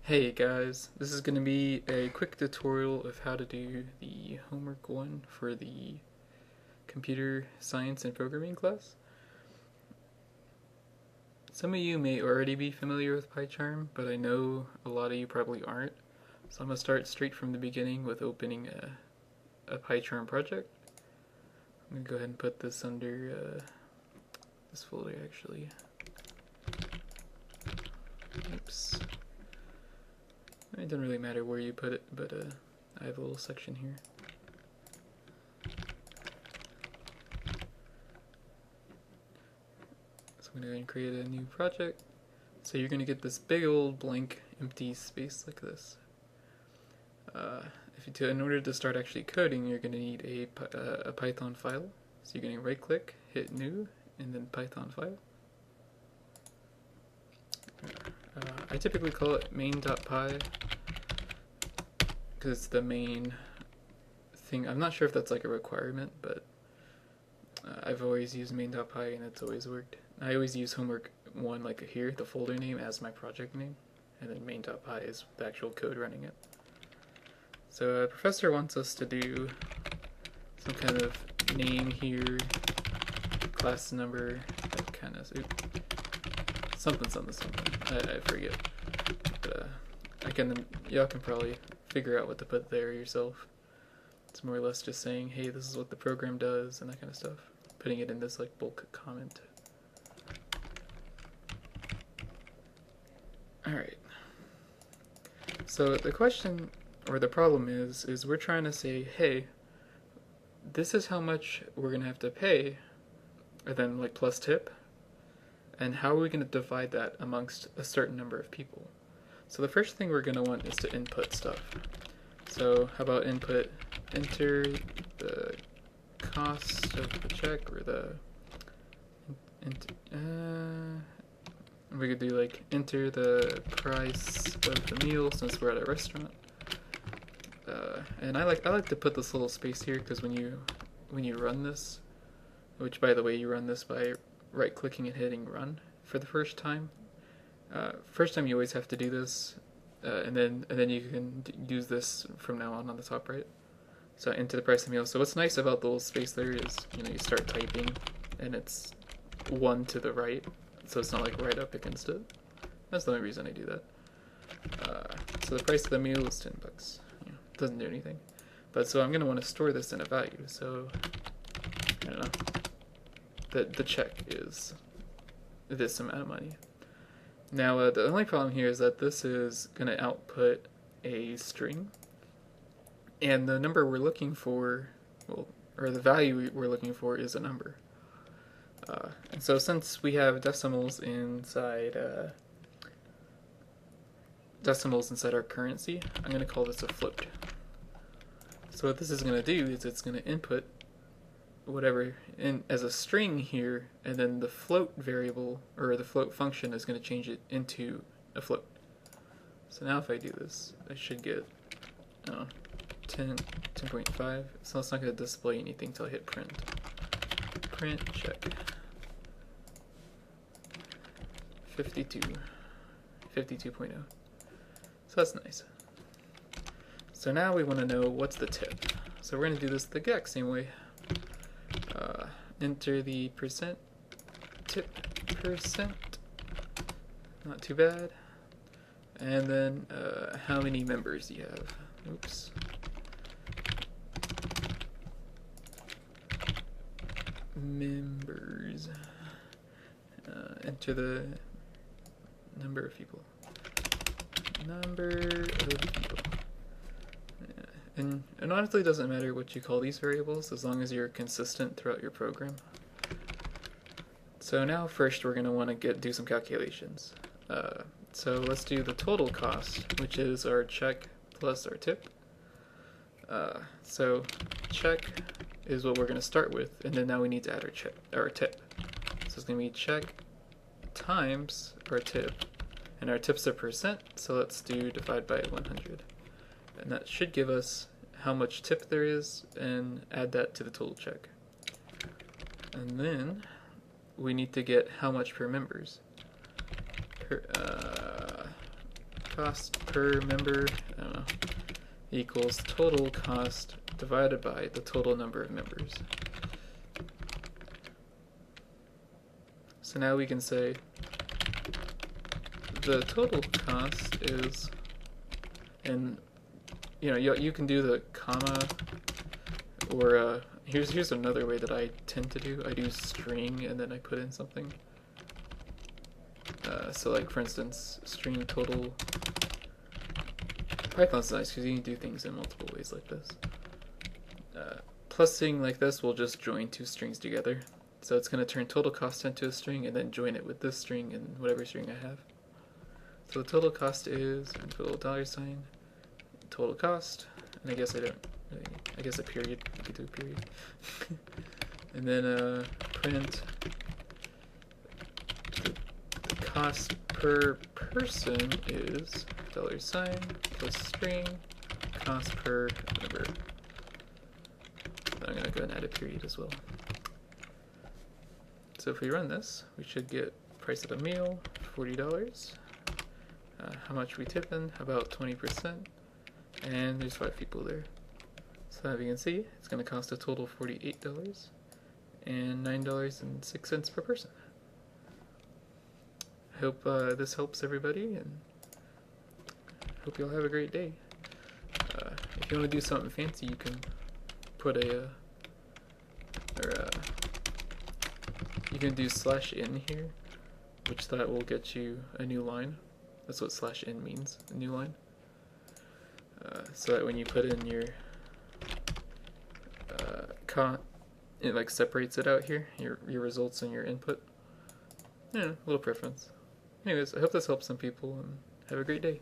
Hey guys, this is going to be a quick tutorial of how to do the homework one for the computer science and programming class. Some of you may already be familiar with PyCharm, but I know a lot of you probably aren't. So I'm going to start straight from the beginning with opening a PyCharm project. I'm going to go ahead and put this under this folder actually. Oops. It doesn't really matter where you put it, but I have a little section here. So I'm going to go ahead and create a new project. So you're going to get this big old blank empty space like this. In order to start actually coding, you're going to need a Python file. So you're going to right click, hit new, and then Python file. I typically call it main.py because it's the main thing. I'm not sure if that's like a requirement, but I've always used main.py and it's always worked. I always use homework 1 like here, the folder name, as my project name, and then main.py is the actual code running it. So professor wants us to do some kind of name here, class number, that kind of something. I forget. But y'all can probably figure out what to put there yourself. It's more or less just saying, hey, this is what the program does and that kind of stuff. Putting it in this like bulk comment. Alright. So the question or the problem is we're trying to say, hey, this is how much we're gonna have to pay, and then like plus tip, and how are we gonna divide that amongst a certain number of people? So the first thing we're gonna want is to input stuff. So how about enter the cost of the check, or we could do like enter the price of the meal since we're at a restaurant. And I like to put this little space here because when you run this, which by the way you run this by right clicking and hitting run for the first time. First time you always have to do this, and then you can use this from now on the top right. So enter the price of the meal. So what's nice about the little space there is, you start typing and it's 1 to the right, so it's not like right up against it. That's the only reason I do that. So the price of the meal is $10. Doesn't do anything. But so I'm going to want to store this in a value. So I don't know. The check is this amount of money. Now the only problem here is that this is going to output a string, and the number we're looking for, or the value we're looking for, is a number. And so since we have decimals inside our currency, I'm going to call this a float. So what this is going to do is it's going to input whatever in as a string here, and then the float variable or the float function is going to change it into a float. So now if I do this, I should get 10.5. So it's not going to display anything until I hit print. Print check 52.0. So that's nice. So now we want to know what's the tip. So we're going to do this the exact same way. Enter the tip percent, not too bad. And then how many members do you have? Oops. Members. Enter the number of people. And it honestly doesn't matter what you call these variables as long as you're consistent throughout your program. So now first we're going to want to do some calculations. So let's do the total cost, which is our check plus our tip. So check is what we're going to start with, and then now we need to add our tip. So it's going to be check times our tip, and our tip's a percent, so let's do divide by 100. And that should give us how much tip there is, and add that to the total check. And then we need to get how much per members. cost per member, I don't know, equals total cost divided by the total number of members. So now we can say the total cost is, and you can do the comma, or here's another way that I tend to do. I do string and then I put in something. So like for instance, string total. Python's nice because you can do things in multiple ways like this. Plussing like this will just join two strings together. So it's going to turn total cost into a string and then join it with this string and whatever string I have. So the total cost is, and put a little $, total cost, and I guess I don't really, I guess a period, I could do a period. And then print the cost per person is $, plus string, cost per member. I'm going to go and add a period as well. So if we run this, we should get price of a meal, $40. How much we tipping? About 20%. And there's 5 people there. So as you can see, it's going to cost a total of $48 and $9.06 per person. I hope this helps everybody, and hope you all have a great day. If you want to do something fancy, you can put you can do /n here, which that will get you a new line. That's what /n means, a new line. So that when you put in your it like separates it out here, your results and your input. Yeah, a little preference. Anyways, I hope this helps some people, and have a great day.